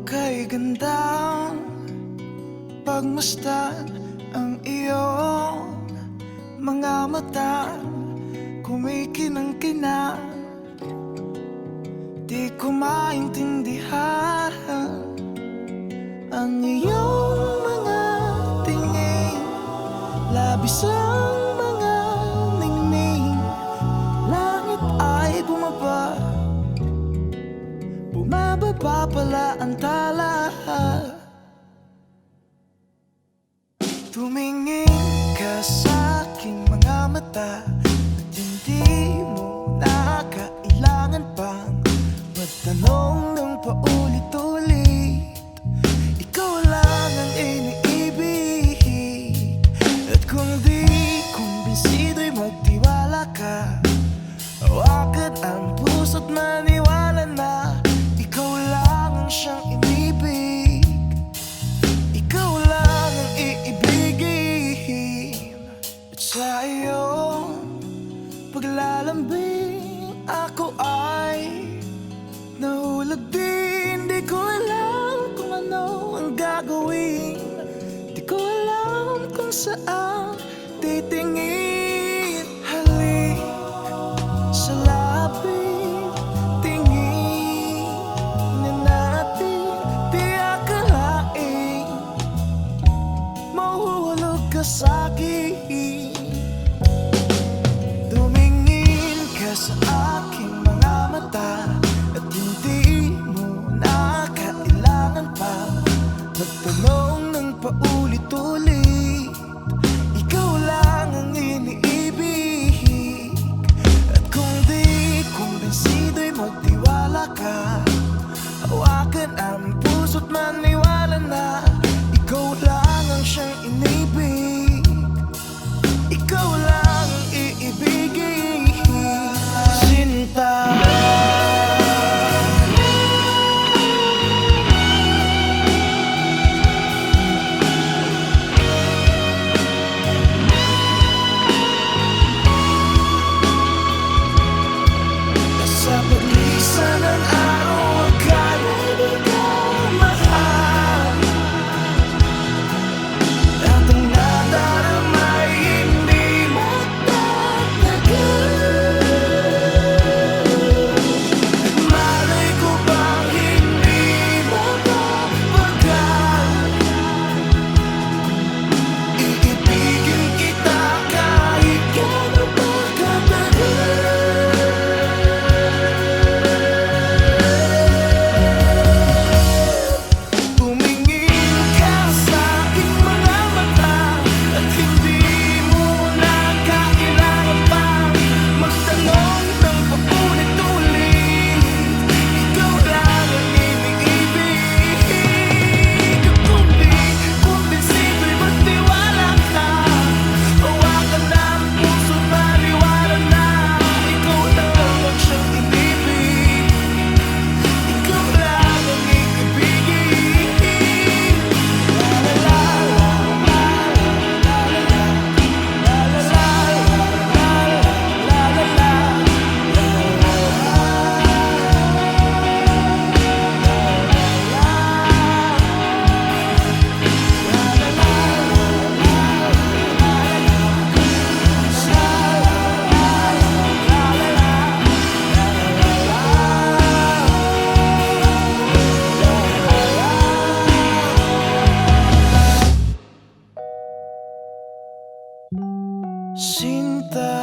Kay gandang pagmasdan ang iyong mga mata, kumikinang-kinang. Di ko maintindihan ang iyong mga tingin, labis ang mga ningning. Langit ay bumaba, bumababa pala ang tala. Tumingin ka sa aking mga mata at hindi mo na kailangan pang magtanong ng paulit-ulit. Ikaw lang ang iniibig, at kung di kumbinsido'y magtiwala ka. Hawakan ang puso't maniwala na ikaw lang ang siyang inibig. Ikaw lang ang iibigin. At sa iyong paglalambing ako ay nahulog din. Di ko alam kung ano ang gagawin, di ko alam kung saan titingin. Halik sa lapit, tingin na natin, di akalain mahuhulog ka sa'kin. Tumingin ka sa aking mga mata at hindi mo na kailangan pa magtanong ng paulit-ulit. Ikaw lang ang iniibig, at kung di kumbinsido'y magtiwala ka. Hawakan ang puso't maniwala na ikaw lang ang siyang inibig. Ikaw lang ang iibigin, Sinta. Sa paglisan ng araw, akala di ka mahal, at ang nadarama ay hindi magtatagal. At malay ko bang hindi mapapagal, iibigin kita kahit gano'n pa katagal. Tumingin ka sa aking mga mata at hindi mo na kailangan pang magtanong ng paulit-ulit. Ikaw lang ang iniibig, at kung di kumbinsido'y magtiwala ka. Hawakan ang puso't maniwala na ikaw lang ang siyang inibig. Ikaw lang ang iibigin. La la la, la la la, la la la, la la la, Sinta.